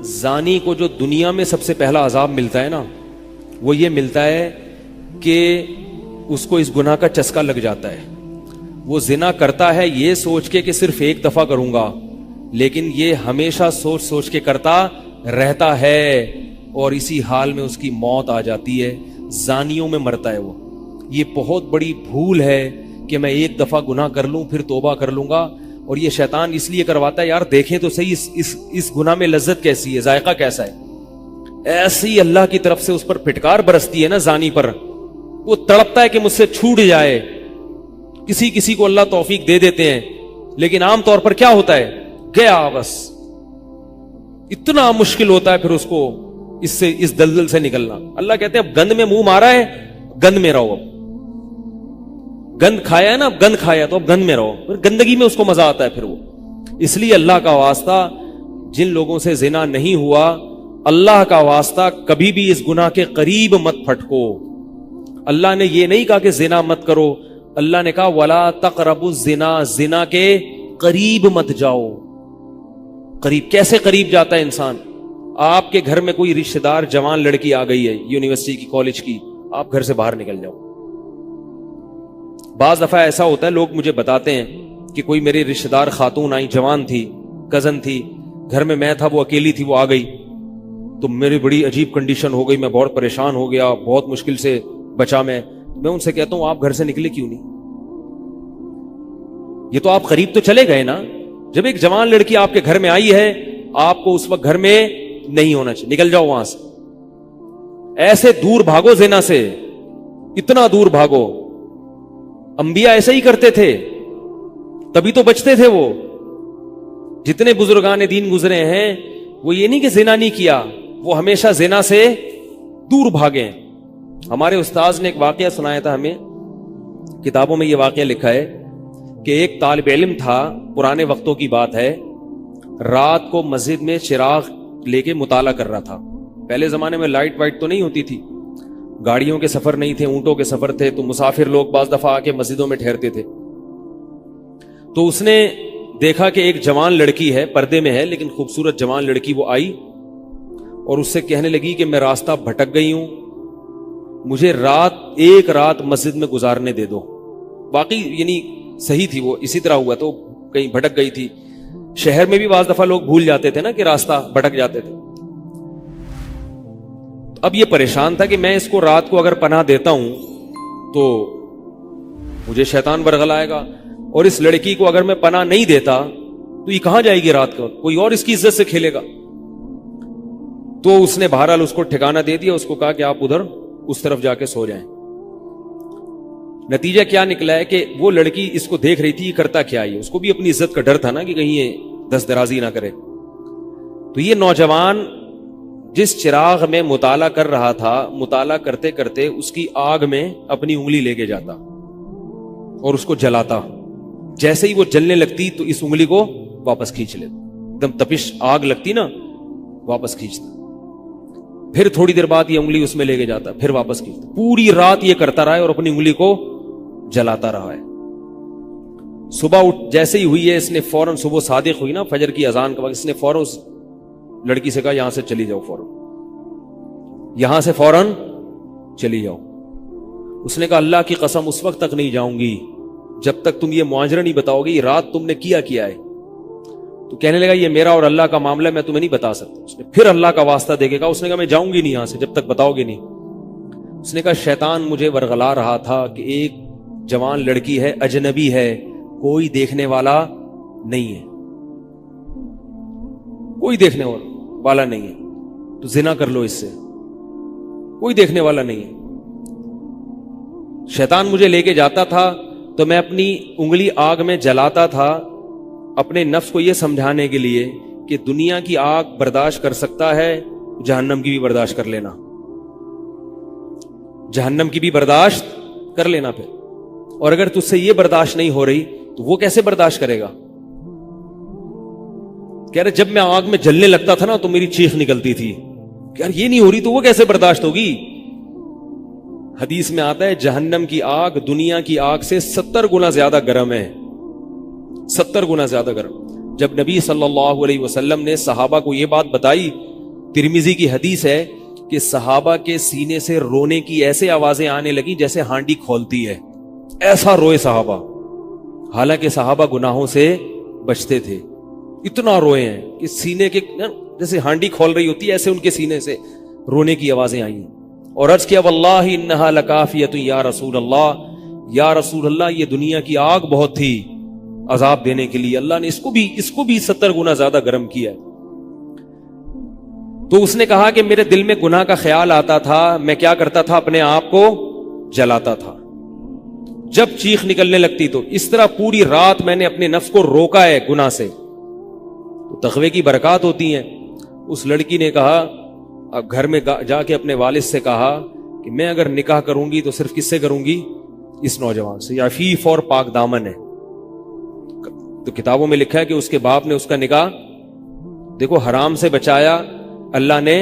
زانی کو جو دنیا میں سب سے پہلا عذاب ملتا ہے نا، وہ یہ ملتا ہے کہ اس کو اس گناہ کا چسکا لگ جاتا ہے. وہ زنا کرتا ہے یہ سوچ کے کہ صرف ایک دفعہ کروں گا، لیکن یہ ہمیشہ سوچ سوچ کے کرتا رہتا ہے، اور اسی حال میں اس کی موت آ جاتی ہے. زانیوں میں مرتا ہے وہ. یہ بہت بڑی بھول ہے کہ میں ایک دفعہ گناہ کر لوں پھر توبہ کر لوں گا. اور یہ شیطان اس لیے کرواتا ہے، یار دیکھیں تو صحیح اس گناہ میں لذت کیسی ہے، ذائقہ کیسا ہے. ایسی اللہ کی طرف سے اس پر پھٹکار برستی ہے نا زانی پر، وہ تڑپتا ہے کہ مجھ سے چھوٹ جائے. کسی کو اللہ توفیق دے دیتے ہیں، لیکن عام طور پر کیا ہوتا ہے، گیا بس. اتنا مشکل ہوتا ہے پھر اس کو اس دلدل سے نکلنا. اللہ کہتے ہیں اب گند میں منہ مارا ہے، گند میں رہو. اب گند کھایا ہے نا، اب گند کھایا تو اب گند میں رہو. پھر گندگی میں اس کو مزہ آتا ہے پھر وہ. اس لیے اللہ کا واسطہ جن لوگوں سے زنا نہیں ہوا، اللہ کا واسطہ کبھی بھی اس گناہ کے قریب مت پھٹکو. اللہ نے یہ نہیں کہا کہ زنا مت کرو، اللہ نے کہا وَلَا تَقْرَبُوا الزِّنَا، زنا کے قریب مت جاؤ. قریب کیسے قریب جاتا ہے انسان؟ آپ کے گھر میں کوئی رشتہ دار جوان لڑکی آ گئی ہے یونیورسٹی کی، کالج کی، آپ گھر سے باہر نکل جاؤ. بعض دفعہ ایسا ہوتا ہے، لوگ مجھے بتاتے ہیں کہ کوئی میری رشتہ دار خاتون آئی، جوان تھی، کزن تھی، گھر میں تھا، وہ اکیلی تھی، وہ آ گئی تو میری بڑی عجیب کنڈیشن ہو گئی، میں بہت پریشان ہو گیا، بہت مشکل سے بچا. میں ان سے کہتا ہوں آپ گھر سے نکلے کیوں نہیں؟ یہ تو آپ قریب تو چلے گئے نا. جب ایک جوان لڑکی آپ کے گھر میں آئی ہے، آپ کو اس وقت گھر میں نہیں ہونا چاہیے، نکل جاؤ وہاں سے. ایسے دور بھاگو زنا سے، اتنا دور بھاگو. انبیاء ایسے ہی کرتے تھے، تبھی تو بچتے تھے. وہ جتنے بزرگان دین گزرے ہیں، وہ یہ نہیں کہ زنا نہیں کیا، وہ ہمیشہ زنا سے دور بھاگے. ہمارے استاذ نے ایک واقعہ سنایا تھا ہمیں، کتابوں میں یہ واقعہ لکھا ہے کہ ایک طالب علم تھا، پرانے وقتوں کی بات ہے، رات کو مسجد میں چراغ لے کے مطالعہ کر رہا تھا. پہلے زمانے میں لائٹ وائٹ تو نہیں ہوتی تھی، گاڑیوں کے سفر نہیں تھے، اونٹوں کے سفر تھے، تو مسافر لوگ بعض دفعہ آ کے مسجدوں میں ٹھہرتے تھے. تو اس نے دیکھا کہ ایک جوان لڑکی ہے، پردے میں ہے لیکن خوبصورت جوان لڑکی. وہ آئی اور اس سے کہنے لگی کہ میں راستہ بھٹک گئی ہوں، مجھے ایک رات مسجد میں گزارنے دے دو. واقعی یعنی صحیح تھی، وہ اسی طرح ہوا تو کہیں بھٹک گئی تھی. شہر میں بھی بعض دفعہ لوگ بھول جاتے تھے نا کہ راستہ بھٹک جاتے تھے. اب یہ پریشان تھا کہ میں اس کو رات کو اگر پناہ دیتا ہوں تو مجھے شیطان برگلائے گا، اور اس لڑکی کو اگر میں پناہ نہیں دیتا تو یہ کہاں جائے گی رات کو، کوئی اور اس کی عزت سے کھیلے گا. تو اس نے بہرحال اس کو ٹھکانہ دے دیا، اس کو کہا کہ آپ ادھر اس طرف جا کے سو جائیں. نتیجہ کیا نکلا ہے کہ وہ لڑکی اس کو دیکھ رہی تھی یہ کرتا کیا ہے، اس کو بھی اپنی عزت کا ڈر تھا نا کہ کہیں یہ دست درازی نہ کرے. تو یہ نوجوان جس چراغ میں مطالعہ کر رہا تھا، مطالعہ کرتے کرتے اس کی آگ میں اپنی انگلی لے کے جاتا اور اس کو جلاتا. جیسے ہی وہ جلنے لگتی تو اس انگلی کو واپس کھینچ لیتا، ایک دم تپش آگ لگتی نا، واپس کھینچتا. پھر تھوڑی دیر بعد یہ انگلی اس میں لے کے جاتا، پھر واپس کھینچتا. پوری رات یہ کرتا رہا ہے اور اپنی انگلی کو جلاتا رہا ہے. صبح جیسے ہی ہوئی ہے، اس نے فوراً، صبح صادق ہوئی نا فجر کی اذان کا وقت، اس نے فوراً اس لڑکی سے کہا یہاں سے چلی جاؤ، فوراً یہاں سے فوراً چلی جاؤ. اس نے کہا اللہ کی قسم اس وقت تک نہیں جاؤں گی جب تک تم یہ معاجرہ نہیں بتاؤ گی رات تم نے کیا ہے. تو کہنے لگا یہ میرا اور اللہ کا معاملہ ہے، میں تمہیں نہیں بتا سکتا. اس نے پھر اللہ کا واسطہ دے کے کہا، اس نے کہا میں جاؤں گی نہیں یہاں سے جب تک بتاؤ گے نہیں. اس نے کہا شیطان مجھے ورغلا رہا تھا کہ ایک جوان لڑکی ہے، اجنبی ہے، کوئی دیکھنے والا نہیں ہے، کوئی دیکھنے والا نہیں ہے، تو زنا کر لو اس سے، کوئی دیکھنے والا نہیں ہے. شیطان مجھے لے کے جاتا تھا تو میں اپنی انگلی آگ میں جلاتا تھا، اپنے نفس کو یہ سمجھانے کے لیے کہ دنیا کی آگ برداشت کر سکتا ہے، جہنم کی بھی برداشت کر لینا، جہنم کی بھی برداشت کر لینا. پھر اور اگر تجھ سے یہ برداشت نہیں ہو رہی تو وہ کیسے برداشت کرے گا؟ کہہ رہے جب میں آگ میں جلنے لگتا تھا نا تو میری چیخ نکلتی تھی کہ یار یہ نہیں ہو رہی تو وہ کیسے برداشت ہوگی. حدیث میں آتا ہے جہنم کی آگ دنیا کی آگ سے 70 گنا زیادہ گرم ہے، 70 گنا زیادہ گرم. جب نبی صلی اللہ علیہ وسلم نے صحابہ کو یہ بات بتائی ترمذی کی حدیث ہے کہ صحابہ کے سینے سے رونے کی ایسے آوازیں آنے لگی جیسے ہانڈی کھولتی ہے، ایسا روئے صحابہ، حالانکہ صحابہ گناہوں سے بچتے تھے، اتنا روئے ہیں کہ سینے کے جیسے ہانڈی کھول رہی ہوتی ہے ایسے ان کے سینے سے رونے کی آوازیں آئی ہیں، اور عرض کیا واللہ انہا لکافیۃ یا رسول اللہ، یا رسول اللہ یہ دنیا کی آگ بہت تھی عذاب دینے کے لیے، اللہ نے اس کو بھی 70 گنا زیادہ گرم کیا ہے۔ تو اس نے کہا کہ میرے دل میں گناہ کا خیال آتا تھا، میں کیا کرتا تھا، اپنے آپ کو جلاتا تھا جب چیخ نکلنے لگتی، تو اس طرح پوری رات میں نے اپنے نفس کو روکا ہے گناہ سے۔ تو تقوی کی برکات ہوتی ہیں۔ اس لڑکی نے کہا، اب گھر میں جا کے اپنے والد سے کہا کہ میں اگر نکاح کروں گی تو صرف کس سے کروں گی، اس نوجوان سے، عفیف اور پاک دامن ہے۔ تو کتابوں میں لکھا ہے کہ اس کے باپ نے اس کا نکاح دیکھو حرام سے بچایا، اللہ نے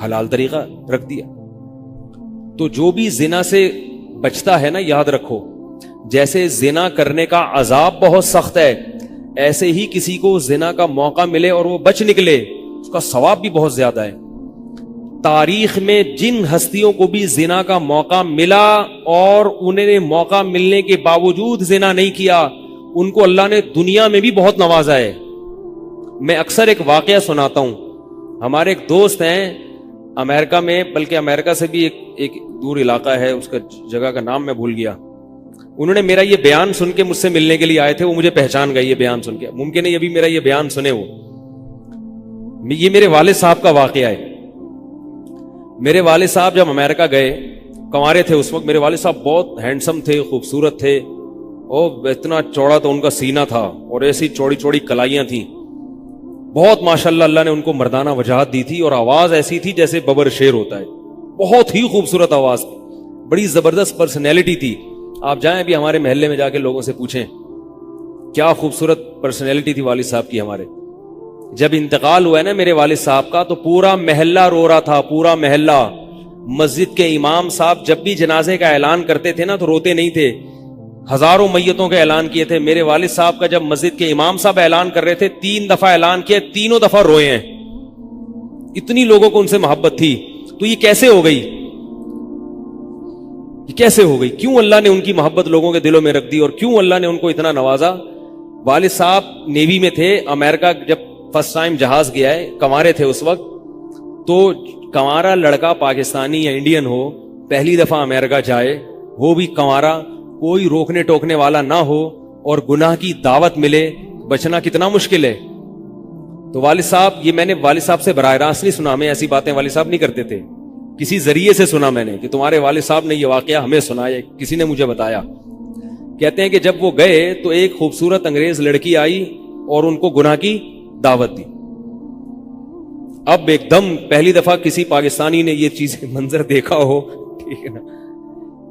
حلال طریقہ رکھ دیا۔ تو جو بھی زنا سے بچتا ہے نا، یاد رکھو جیسے زنا کرنے کا عذاب بہت سخت ہے، ایسے ہی کسی کو زنا کا موقع ملے اور وہ بچ نکلے، اس کا ثواب بھی بہت زیادہ ہے۔ تاریخ میں جن ہستیوں کو بھی زنا کا موقع ملا اور انہیں نے موقع ملنے کے باوجود زنا نہیں کیا، ان کو اللہ نے دنیا میں بھی بہت نوازا ہے۔ میں اکثر ایک واقعہ سناتا ہوں، ہمارے ایک دوست ہیں امریکہ میں، بلکہ امریکہ سے بھی ایک دور علاقہ ہے، اس کا جگہ کا نام میں بھول گیا، انہوں نے میرا یہ بیان سن کے مجھ سے ملنے کے لیے آئے تھے، وہ مجھے پہچان گئے یہ بیان سن کے، ممکن ہے یہ بھی میرا یہ بیان سنے وہ، یہ میرے والد صاحب کا واقعہ ہے۔ میرے والد صاحب جب امریکہ گئے، کنوارے تھے اس وقت، میرے والد صاحب بہت ہینڈسم تھے، خوبصورت تھے، اور اتنا چوڑا تو ان کا سینہ تھا اور ایسی چوڑی چوڑی کلائیاں تھیں، بہت ماشاءاللہ اللہ نے ان کو مردانہ وجاہت دی تھی، اور آواز ایسی تھی جیسے ببر شیر ہوتا ہے، بہت ہی خوبصورت آواز تھی، بڑی زبردست پرسنالٹی تھی۔ آپ جائیں ابھی ہمارے محلے میں جا کے لوگوں سے پوچھیں کیا خوبصورت پرسنالٹی تھی والد صاحب کی ہمارے۔ جب انتقال ہوا ہے نا میرے والد صاحب کا، تو پورا محلہ رو رہا تھا، پورا محلہ۔ مسجد کے امام صاحب جب بھی جنازے کا اعلان کرتے تھے نا تو روتے نہیں تھے، ہزاروں میتوں کا اعلان کیے تھے۔ میرے والد صاحب کا جب مسجد کے امام صاحب اعلان کر رہے تھے، 3 دفعہ اعلان کیا، تینوں دفعہ روئے ہیں، اتنی لوگوں کو ان سے محبت تھی۔ تو یہ کیسے ہو گئی، یہ کیسے ہو گئی؟ کیوں اللہ نے ان کی محبت لوگوں کے دلوں میں رکھ دی، اور کیوں اللہ نے ان کو اتنا نوازا؟ والد صاحب نیوی میں تھے، امریکہ جب فرسٹ ٹائم جہاز گیا ہے، کنوارے تھے اس وقت، تو کنوارا لڑکا پاکستانی یا انڈین ہو، پہلی دفعہ امریکہ جائے، وہ بھی کنوارا، کوئی روکنے ٹوکنے والا نہ ہو، اور گناہ کی دعوت ملے، بچنا کتنا مشکل ہے۔ تو والد صاحب، یہ میں نے والد صاحب سے براہ راست نہیں سنا، میں ایسی باتیں والد صاحب نہیں کرتے تھے، کسی ذریعے سے سنا میں نے کہ تمہارے والد صاحب نے یہ واقعہ ہمیں سنایا، کسی نے مجھے بتایا۔ کہتے ہیں کہ جب وہ گئے تو ایک خوبصورت انگریز لڑکی آئی اور ان کو گناہ کی دعوت دی۔ اب ایک دم پہلی دفعہ کسی پاکستانی نے یہ چیز منظر دیکھا ہو، ٹھیک ہے نا،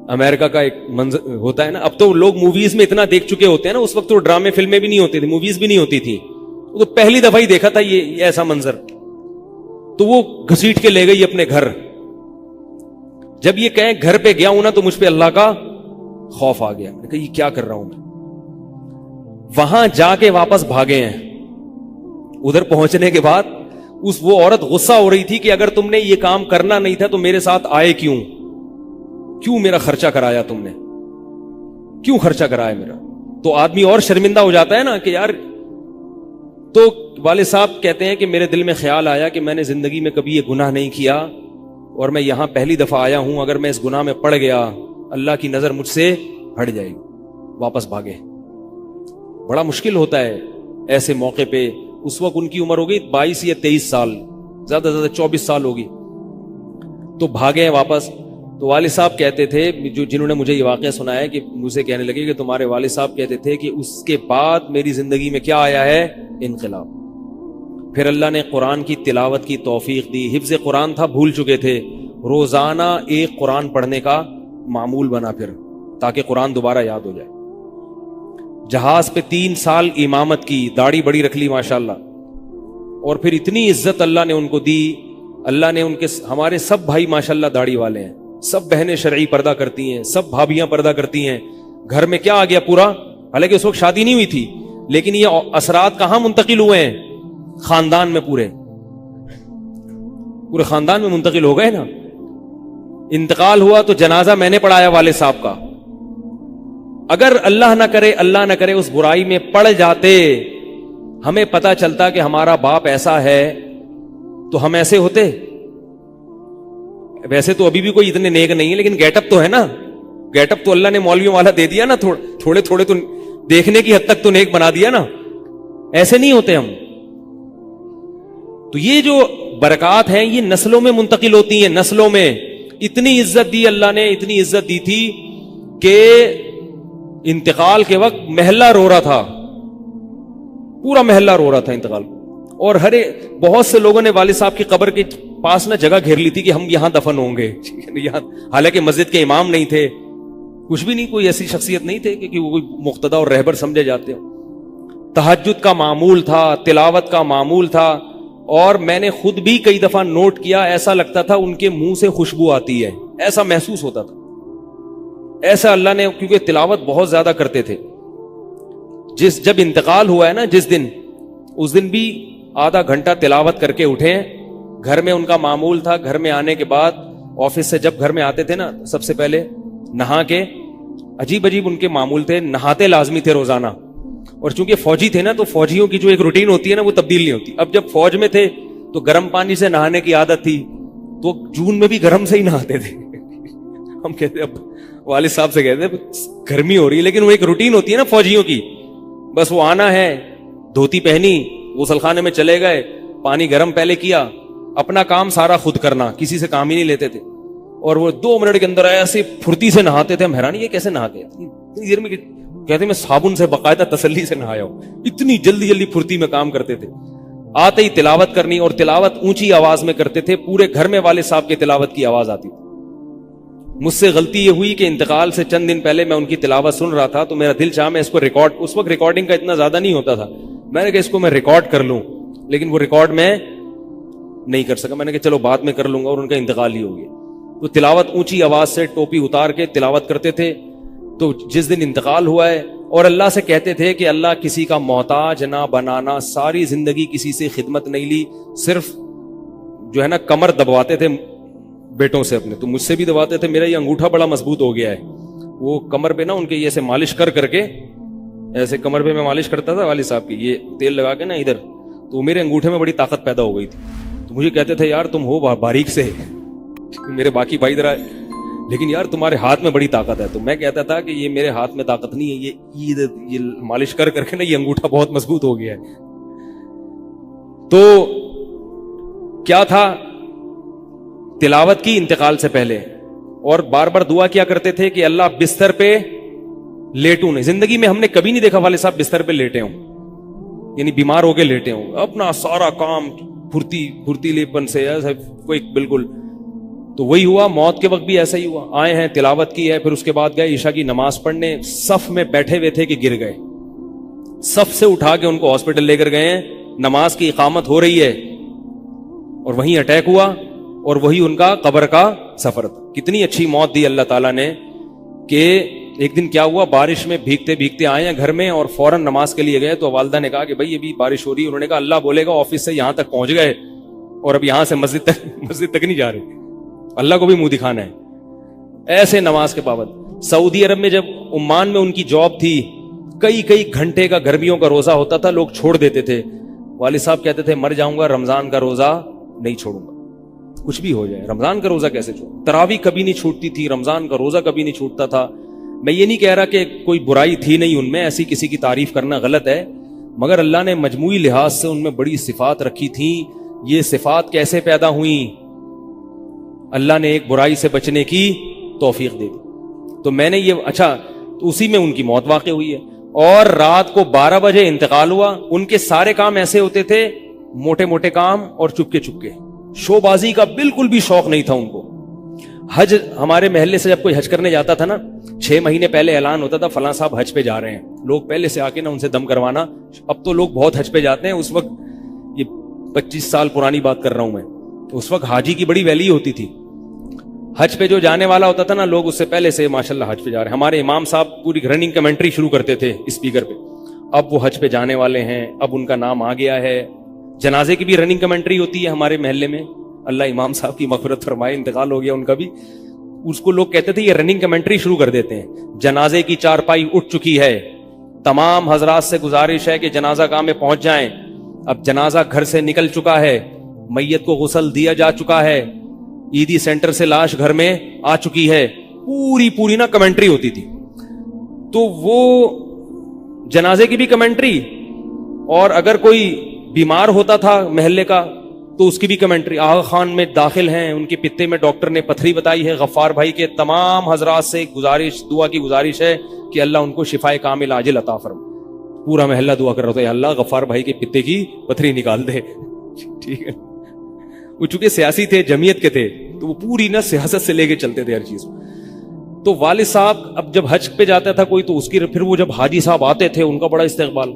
امریکہ کا ایک منظر ہوتا ہے نا، اب تو لوگ موویز میں اتنا دیکھ چکے ہوتے ہیں نا، اس وقت تو ڈرامے فلمیں بھی نہیں ہوتی تھی، موویز بھی نہیں ہوتی تھی، تو پہلی دفعہ ہی دیکھا تھا یہ ایسا منظر، تو وہ گھسیٹ کے لے گئی اپنے گھر۔ جب یہ کہیں گھر پہ گیا ہوں نا تو مجھ پہ اللہ کا خوف آ گیا، میں نے کہا یہ کیا کر رہا ہوں میں۔ وہاں جا کے واپس بھاگے ہیں۔ ادھر پہنچنے کے بعد وہ عورت غصہ ہو رہی تھی کہ اگر تم نے یہ کام کرنا نہیں تھا تو میرے ساتھ آئے کیوں میرا خرچہ کرایا، تم نے کیوں خرچہ کرایا میرا؟ تو آدمی اور شرمندہ ہو جاتا ہے نا کہ یار۔ تو والد صاحب کہتے ہیں کہ میرے دل میں خیال آیا کہ میں نے زندگی میں کبھی یہ گناہ نہیں کیا، اور میں یہاں پہلی دفعہ آیا ہوں، اگر میں اس گناہ میں پڑ گیا اللہ کی نظر مجھ سے ہٹ جائے گی۔ واپس بھاگے۔ بڑا مشکل ہوتا ہے ایسے موقع پہ۔ اس وقت ان کی عمر ہوگی 22 یا 23 سال، زیادہ سے زیادہ 24 سال ہوگی، تو بھاگے ہیں واپس۔ تو والد صاحب کہتے تھے، جنہوں نے مجھے یہ واقعہ سنایا، کہ مجھے کہنے لگے کہ تمہارے والد صاحب کہتے تھے کہ اس کے بعد میری زندگی میں کیا آیا ہے؟ انقلاب۔ پھر اللہ نے قرآن کی تلاوت کی توفیق دی، حفظ قرآن تھا، بھول چکے تھے، روزانہ ایک قرآن پڑھنے کا معمول بنا پھر، تاکہ قرآن دوبارہ یاد ہو جائے۔ جہاز پہ 3 سال امامت کی، داڑھی بڑی رکھ لی ماشاءاللہ، اور پھر اتنی عزت اللہ نے ان کو دی۔ اللہ نے ان کے، ہمارے سب بھائی ماشاءاللہ داڑھی والے ہیں، سب بہنیں شرعی پردہ کرتی ہیں، سب بھابیاں پردہ کرتی ہیں۔ گھر میں کیا آ گیا پورا، حالانکہ اس وقت شادی نہیں ہوئی تھی، لیکن یہ اثرات کہاں منتقل ہوئے ہیں؟ خاندان میں پورے۔ پورے خاندان میں منتقل ہو گئے نا. انتقال ہوا تو جنازہ میں نے پڑھایا والد صاحب کا. اگر اللہ نہ کرے اس برائی میں پڑ جاتے, ہمیں پتا چلتا کہ ہمارا باپ ایسا ہے, تو ہم ایسے ہوتے؟ ویسے تو ابھی بھی کوئی اتنے نیک نہیں ہے, لیکن گیٹ اپ تو ہے نا. گیٹ اپ تو اللہ نے مولویوں والا دے دیا نا, تھوڑے تھوڑے تو دیکھنے کی حد تک تو نیک بنا دیا نا. ایسے نہیں ہوتے ہم. تو یہ جو برکات ہیں یہ نسلوں میں منتقل ہوتی ہیں. نسلوں میں اتنی عزت دی اللہ نے, اتنی عزت دی تھی کہ انتقال کے وقت محلہ رو رہا تھا, پورا محلہ رو رہا تھا انتقال. اور بہت سے لوگوں نے والد صاحب کی قبر کے پاس نہ جگہ گھیر لی تھی کہ ہم یہاں دفن ہوں گے. حالانکہ مسجد کے امام نہیں تھے, کچھ بھی نہیں, کوئی ایسی شخصیت نہیں تھے کہ وہ کوئی مقتدی اور رہبر سمجھے جاتے ہو. تہجد کا معمول تھا, تلاوت کا معمول تھا. اور میں نے خود بھی کئی دفعہ نوٹ کیا, ایسا لگتا تھا ان کے منہ سے خوشبو آتی ہے, ایسا محسوس ہوتا تھا. ایسا اللہ نے, کیونکہ تلاوت بہت زیادہ کرتے تھے. جب انتقال ہوا ہے نا جس دن, اس دن بھی آدھا گھنٹہ تلاوت کر کے اٹھے. گھر میں ان کا معمول تھا, گھر میں آنے کے بعد آفس سے جب گھر میں آتے تھے نا, سب سے پہلے نہا کے, عجیب ان کے معمول تھے, نہاتے لازمی تھے روزانہ. اور چونکہ فوجی تھے نا, تو فوجیوں کی جو ایک روٹین ہوتی ہے نا, وہ تبدیل نہیں ہوتی. اب جب فوج میں تھے تو گرم پانی سے نہانے کی عادت تھی, تو جون میں بھی گرم سے ہی نہاتے تھے. ہم کہتے, اب والد صاحب سے کہتے گرمی ہو رہی ہے, لیکن وہ ایک روٹین ہوتی ہے نا فوجیوں کی. بس وہ آنا ہے, دھوتی پہنی, غسل خانے میں چلے گئے, پانی گرم پہلے کیا, اپنا کام سارا خود کرنا, کسی سے کام ہی نہیں لیتے تھے. اور وہ 2 منٹ کے اندر ایسے پھرتی سے نہاتے تھے. ہم حیران, یہ کیسے نہاتے ہیں اتنی دیر میں؟ کہتے میں صابن سے باقاعدہ تسلی سے نہایا ہوں. اتنی جلدی پھرتی میں کام کرتے تھے. آتے ہی تلاوت کرنی, اور تلاوت اونچی آواز میں کرتے تھے. پورے گھر میں والد صاحب کے تلاوت کی آواز آتی تھی. مجھ سے غلطی یہ ہوئی کہ انتقال سے چند دن پہلے میں ان کی تلاوت سن رہا تھا, تو میرا دل چاہا میں اس کو ریکارڈ, اس وقت ریکارڈنگ کا اتنا زیادہ نہیں ہوتا تھا, میں نے کہا اس کو میں ریکارڈ کر لوں, لیکن وہ ریکارڈ میں نہیں کر سکا. میں نے کہا چلو بعد میں کر لوں گا, اور ان کا انتقال ہی ہو گیا. تو تلاوت اونچی آواز سے ٹوپی اتار کے تلاوت کرتے تھے. تو جس دن انتقال ہوا ہے, اور اللہ سے کہتے تھے کہ اللہ کسی کا محتاج نہ بنانا, ساری زندگی کسی سے خدمت نہیں لی, صرف جو ہے نا کمر دبواتے تھے بیٹوں سے اپنے. تو مجھ سے بھی دباتے تھے, میرا یہ انگوٹھا بڑا مضبوط ہو گیا ہے. وہ کمر پہ نا ان کے یہ ایسے مالش کر کے, ایسے کمر پہ میں مالش کرتا تھا والد صاحب کی, یہ تیل لگا کے نا ادھر, تو میرے انگوٹھے میں بڑی طاقت پیدا ہو گئی تھی. تو مجھے کہتے تھے یار تم ہو باریک سے, میرے باقی بھائی ذرا, لیکن یار تمہارے ہاتھ میں بڑی طاقت ہے. تو میں کہتا تھا کہ یہ میرے ہاتھ میں طاقت نہیں ہے, یہ مالش کر کے نا یہ انگوٹھا بہت مضبوط ہو گیا ہے. تو کیا تھا, تلاوت کی انتقال سے پہلے, اور بار بار دعا کیا کرتے تھے کہ اللہ بستر پہ لیٹوں نہیں. زندگی میں ہم نے کبھی نہیں دیکھا والد صاحب بستر پہ لیٹے ہوں, یعنی بیمار ہو کے لیٹے ہوں. اپنا سارا کام پھرتیلے پن سے کوئی بالکل. تو وہی ہوا, موت کے وقت بھی ایسا ہی ہوا. آئے ہیں, تلاوت کی ہے, پھر اس کے بعد گئے عشاء کی نماز پڑھنے, صف میں بیٹھے ہوئے تھے کہ گر گئے. صف سے اٹھا کے ان کو ہاسپٹل لے کر گئے ہیں, نماز کی اقامت ہو رہی ہے, اور وہیں اٹیک ہوا, اور وہی ان کا قبر کا سفر تھا. کتنی اچھی موت دی اللہ تعالیٰ نے, کہ ایک دن کیا ہوا, بارش میں بھیگتے بھیگتے آئے ہیں گھر میں, اور فوراً نماز کے لیے گئے. تو والدہ نے کہا کہ بھائی ابھی بارش ہو رہی ہے. انہوں نے کہا اللہ بولے گا آفس سے یہاں تک پہنچ گئے, اور اب یہاں سے مسجد تک نہیں جا رہے, اللہ کو بھی منہ دکھانا ہے. ایسے نماز کے پابند. سعودی عرب میں جب عمان میں ان کی جاب تھی, کئی گھنٹے کا گرمیوں کا روزہ ہوتا تھا, لوگ چھوڑ دیتے تھے. والد صاحب کہتے تھے مر جاؤں گا, رمضان کا روزہ نہیں چھوڑوں گا, کچھ بھی ہو جائے, رمضان کا روزہ کیسے چھوڑوں. تراویح کبھی نہیں چھوٹتی تھی, رمضان کا روزہ کبھی نہیں چھوٹتا تھا. میں یہ نہیں کہہ رہا کہ کوئی برائی تھی نہیں ان میں, ایسی کسی کی تعریف کرنا غلط ہے, مگر اللہ نے مجموعی لحاظ سے ان میں بڑی صفات رکھی تھیں. یہ صفات کیسے پیدا ہوئیں؟ اللہ نے ایک برائی سے بچنے کی توفیق دے دی. تو میں نے یہ تو اسی میں ان کی موت واقع ہوئی ہے. اور رات کو 12 بجے انتقال ہوا. ان کے سارے کام ایسے ہوتے تھے, موٹے موٹے کام, اور چپکے شو بازی کا بالکل بھی شوق نہیں تھا ان کو. حج, ہمارے محلے سے جب کوئی حج کرنے جاتا تھا نا, 6 مہینے پہلے اعلان ہوتا تھا فلاں صاحب حج پہ جا رہے ہیں. لوگ پہلے سے آ کے نا ان سے دم کروانا. اب تو لوگ بہت حج پہ جاتے ہیں, اس وقت یہ 25 سال پرانی بات کر رہا ہوں میں, اس وقت حاجی کی بڑی ویلی ہوتی تھی. حج پہ جو جانے والا ہوتا تھا نا, لوگ اس سے پہلے سے ماشاءاللہ حج پہ جا رہے ہیں. ہمارے امام صاحب پوری رننگ کمنٹری شروع کرتے تھے اسپیکر پہ, اب وہ حج پہ جانے والے ہیں, اب ان کا نام آ گیا ہے. جنازے کی بھی رننگ کمنٹری ہوتی ہے ہمارے محلے میں, اللہ امام صاحب کی مغفرت فرمائے, انتقال ہو گیا ان کا بھی. اس کو لوگ کہتے تھے یہ رننگ کمنٹری شروع کر دیتے ہیں. جنازے کی چارپائی اٹھ چکی ہے, تمام حضرات سے گزارش ہے کہ جنازہ گاہ میں پہنچ جائیں. اب جنازہ گھر سے نکل چکا ہے, میت کو غسل دیا جا چکا ہے, عیدی سینٹر سے لاش گھر میں آ چکی ہے. پوری نا کمنٹری ہوتی تھی. تو وہ جنازے کی بھی کمنٹری, اور اگر کوئی بیمار ہوتا تھا محلے کا تو اس کی بھی کمنٹری. آغا خان میں داخل ہیں, ان کے پتے میں ڈاکٹر نے پتھری بتائی ہے. غفار بھائی کے تمام حضرات سے گزارش, دعا کی گزارش ہے کہ اللہ ان کو شفائے کامل عاجل عطا فرمائے. پورا محلہ دعا کر رہا تھا, اللہ غفار بھائی کے پتے کی پتھری نکال دے. ٹھیک ہے, وہ چونکہ سیاسی تھے, جمعیت کے تھے, تو وہ پوری نا سیاست سے لے کے چلتے تھے ہر چیز. تو والد صاحب اب جب حج پہ جاتا تھا کوئی, تو اس کی پھر وہ جب حاجی صاحب آتے تھے ان کا بڑا استقبال.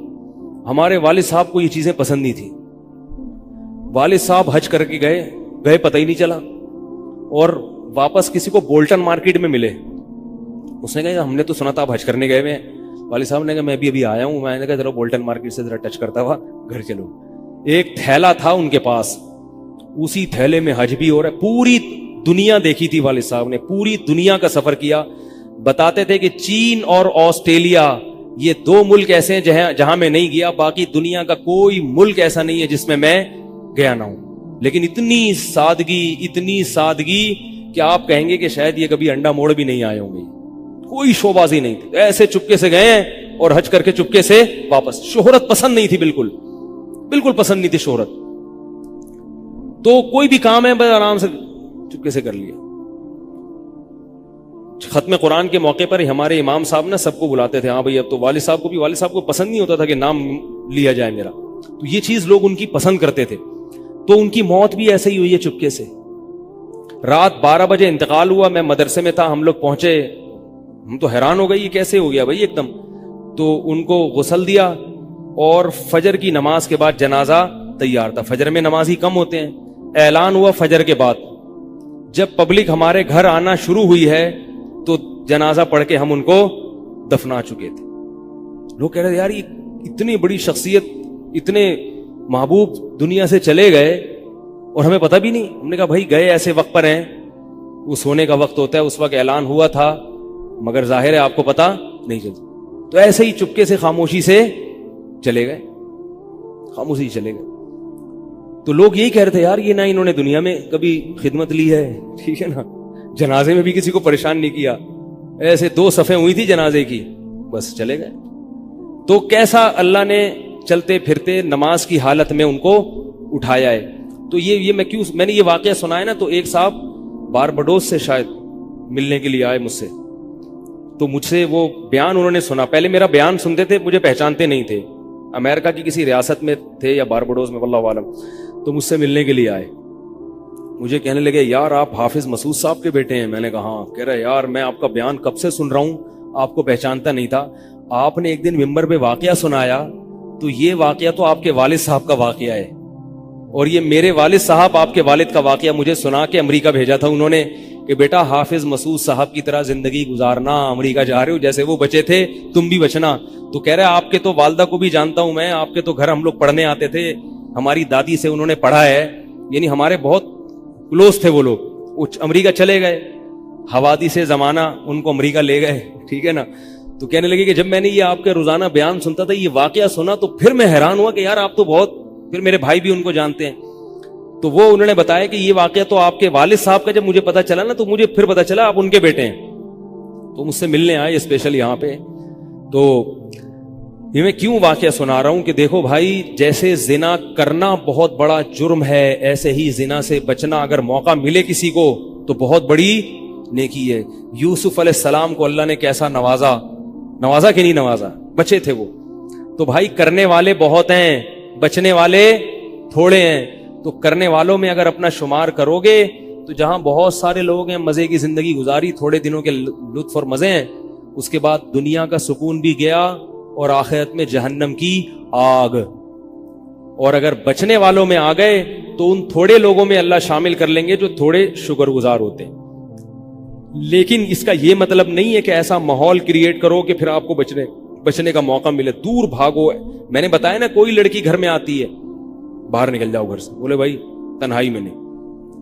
ہمارے والد صاحب کو یہ چیزیں پسند نہیں تھی. والد صاحب حج کر کے گئے پتہ ہی نہیں چلا, اور واپس کسی کو بولٹن مارکیٹ میں ملے. اس نے کہا ہم نے تو سنا تھا آپ حج کرنے گئے ہوئے. والد صاحب نے کہا میں بھی ابھی آیا ہوں. میں نے کہا ذرا بولٹن مارکیٹ سے ذرا ٹچ کرتا ہوا گھر چلو. ایک تھیلا تھا ان کے پاس, اسی تھیلے میں حج بھی ہو رہا ہے. پوری دنیا دیکھی تھی والد صاحب نے, پوری دنیا کا سفر کیا. بتاتے تھے کہ چین اور آسٹریلیا یہ 2 ملک ایسے ہیں جہاں میں نہیں گیا, باقی دنیا کا کوئی ملک ایسا نہیں ہے جس میں گیا نہ ہوں. لیکن اتنی سادگی کہ آپ کہیں گے کہ شاید یہ کبھی انڈا موڑ بھی نہیں آئے ہوں گے. کوئی شوبازی نہیں تھی, ایسے چپکے سے گئے ہیں اور حج کر کے چپکے سے واپس. شہرت پسند نہیں تھی, بالکل پسند نہیں تھی شہرت. تو کوئی بھی کام ہے بس آرام سے چپکے سے کر لیا. ختم قرآن کے موقع پر ہمارے امام صاحب نا سب کو بلاتے تھے. ہاں بھائی, اب تو والد صاحب کو پسند نہیں ہوتا تھا کہ نام لیا جائے میرا, تو یہ چیز لوگ ان کی پسند کرتے تھے. تو ان کی موت بھی ایسے ہی ہوئی ہے چپکے سے. رات 12 بجے انتقال ہوا, میں مدرسے میں تھا, ہم لوگ پہنچے, ہم تو حیران ہو گئے یہ کیسے ہو گیا بھائی ایک دم. تو ان کو غسل دیا, اور فجر کی نماز کے بعد جنازہ تیار تھا. فجر میں نمازی کم ہوتے ہیں. اعلان ہوا فجر کے بعد. جب پبلک ہمارے گھر آنا شروع ہوئی ہے تو جنازہ پڑھ کے ہم ان کو دفنا چکے تھے. لوگ کہہ رہے تھے یار یہ اتنی بڑی شخصیت, اتنے محبوب دنیا سے چلے گئے اور ہمیں پتہ بھی نہیں. ہم نے کہا بھائی گئے ایسے وقت پر ہیں, وہ سونے کا وقت ہوتا ہے, اس وقت اعلان ہوا تھا, مگر ظاہر ہے آپ کو پتہ نہیں چلتا. تو ایسے ہی چپکے سے خاموشی سے چلے گئے. تو لوگ یہی کہہ رہے تھے یار یہ نہ انہوں نے دنیا میں کبھی خدمت لی ہے, ٹھیک ہے نا, جنازے میں بھی کسی کو پریشان نہیں کیا, ایسے 2 صفیں ہوئی تھی جنازے کی, بس چلے گئے. تو کیسا اللہ نے چلتے پھرتے نماز کی حالت میں ان کو اٹھایا ہے. تو یہ میں نے یہ واقعہ سنا ہے نا, تو ایک صاحب باربڈوس سے شاید ملنے کے لیے آئے مجھ سے. تو مجھ سے وہ بیان انہوں نے سنا, پہلے میرا بیان سنتے تھے, مجھے پہچانتے نہیں تھے, امریکہ کی کسی ریاست میں تھے یا باربڈوس میں واللہ عالم. تو مجھ سے ملنے کے لیے آئے, مجھے کہنے لگے یار آپ حافظ مسعود صاحب کے بیٹے ہیں. میں نے کہا ہاں. کہہ رہا یار میں آپ کا بیان کب سے سن رہا ہوں, آپ کو پہچانتا نہیں تھا. آپ نے ایک دن ممبر پہ واقعہ سنایا, تو یہ واقعہ تو آپ کے والد صاحب کا واقعہ ہے, اور یہ میرے والد صاحب آپ کے والد کا واقعہ مجھے سنا کے امریکہ بھیجا تھا انہوں نے کہ بیٹا حافظ مسعود صاحب کی طرح زندگی گزارنا, امریکہ جا رہے ہو جیسے وہ بچے تھے تم بھی بچنا. تو کہہ رہے آپ کے تو والدہ کو بھی جانتا ہوں میں, آپ کے تو گھر ہم لوگ پڑھنے آتے تھے, ہماری دادی سے انہوں نے پڑھا ہے, یعنی ہمارے بہت کلوز تھے وہ لوگ. امریکہ چلے گئے, حوادث سے زمانہ ان کو امریکہ لے گئے, ٹھیک ہے نا. تو کہنے لگے کہ جب میں نے یہ آپ کے روزانہ بیان سنتا تھا, یہ واقعہ سنا, تو پھر میں حیران ہوا کہ یار آپ تو بہت, پھر میرے بھائی بھی ان کو جانتے ہیں. تو وہ انہوں نے بتایا کہ یہ واقعہ تو آپ کے والد صاحب کا جب مجھے پتا چلا نا, تو مجھے پھر پتا چلا آپ ان کے بیٹے ہیں. تو مجھ سے ملنے آئے اسپیشل یہاں پہ. تو یہ میں کیوں واقعہ سنا رہا ہوں کہ دیکھو بھائی, جیسے زنا کرنا بہت بڑا جرم ہے, ایسے ہی زنا سے بچنا اگر موقع ملے کسی کو تو بہت بڑی نیکی ہے. یوسف علیہ السلام کو اللہ نے کیسا نوازا کہ نہیں نوازا, بچے تھے وہ. تو بھائی کرنے والے بہت ہیں, بچنے والے تھوڑے ہیں. تو کرنے والوں میں اگر اپنا شمار کرو گے تو جہاں بہت سارے لوگ ہیں مزے کی زندگی گزاری, تھوڑے دنوں کے لطف اور مزے ہیں, اس کے بعد دنیا کا سکون بھی گیا اور آخرت میں جہنم کی آگ. اور اگر بچنے والوں میں آ گئے تو ان تھوڑے لوگوں میں اللہ شامل کر لیں گے جو تھوڑے شکر گزار ہوتے ہیں. لیکن اس کا یہ مطلب نہیں ہے کہ ایسا ماحول کریٹ کرو کہ پھر آپ کو بچنے کا موقع ملے, دور بھاگو. میں نے بتایا نا, کوئی لڑکی گھر میں آتی ہے, باہر نکل جاؤ گھر سے, بولے بھائی تنہائی میں نہیں,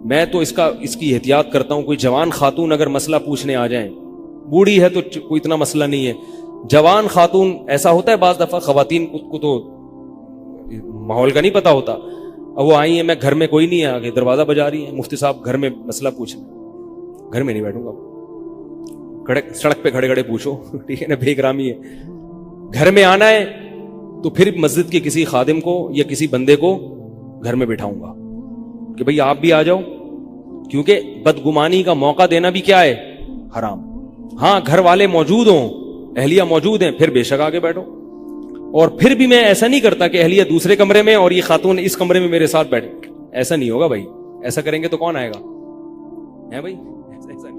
میں تو اس کی احتیاط کرتا ہوں. کوئی جوان خاتون اگر مسئلہ پوچھنے آ جائیں, بوڑھی ہے تو کوئی اتنا مسئلہ نہیں ہے, جوان خاتون ایسا ہوتا ہے بعض دفعہ خواتین کو تو ماحول کا نہیں پتا ہوتا, اب وہ آئی ہیں, میں گھر میں کوئی نہیں ہے, آگے دروازہ بجا رہی ہیں, مفتی صاحب گھر میں مسئلہ پوچھنا. گھر میں نہیں بیٹھوں گا, سڑک پہ کھڑے کھڑے پوچھو, ٹھیک ہے نا, بے احترامی ہے. گھر میں آنا ہے تو پھر مسجد کے کسی خادم کو یا کسی بندے کو گھر میں بٹھاؤں گا کہ بھئی آپ بھی آ جاؤ, کیونکہ بدگمانی کا موقع دینا بھی کیا ہے, حرام. ہاں گھر والے موجود ہوں, اہلیہ موجود ہیں, پھر بے شک آگے بیٹھو. اور پھر بھی میں ایسا نہیں کرتا کہ اہلیہ دوسرے کمرے میں اور یہ خاتون اس کمرے میں میرے ساتھ بیٹھے, ایسا نہیں ہوگا بھائی. ایسا کریں گے تو کون آئے گا, ہے بھائی, ایسا نہیں.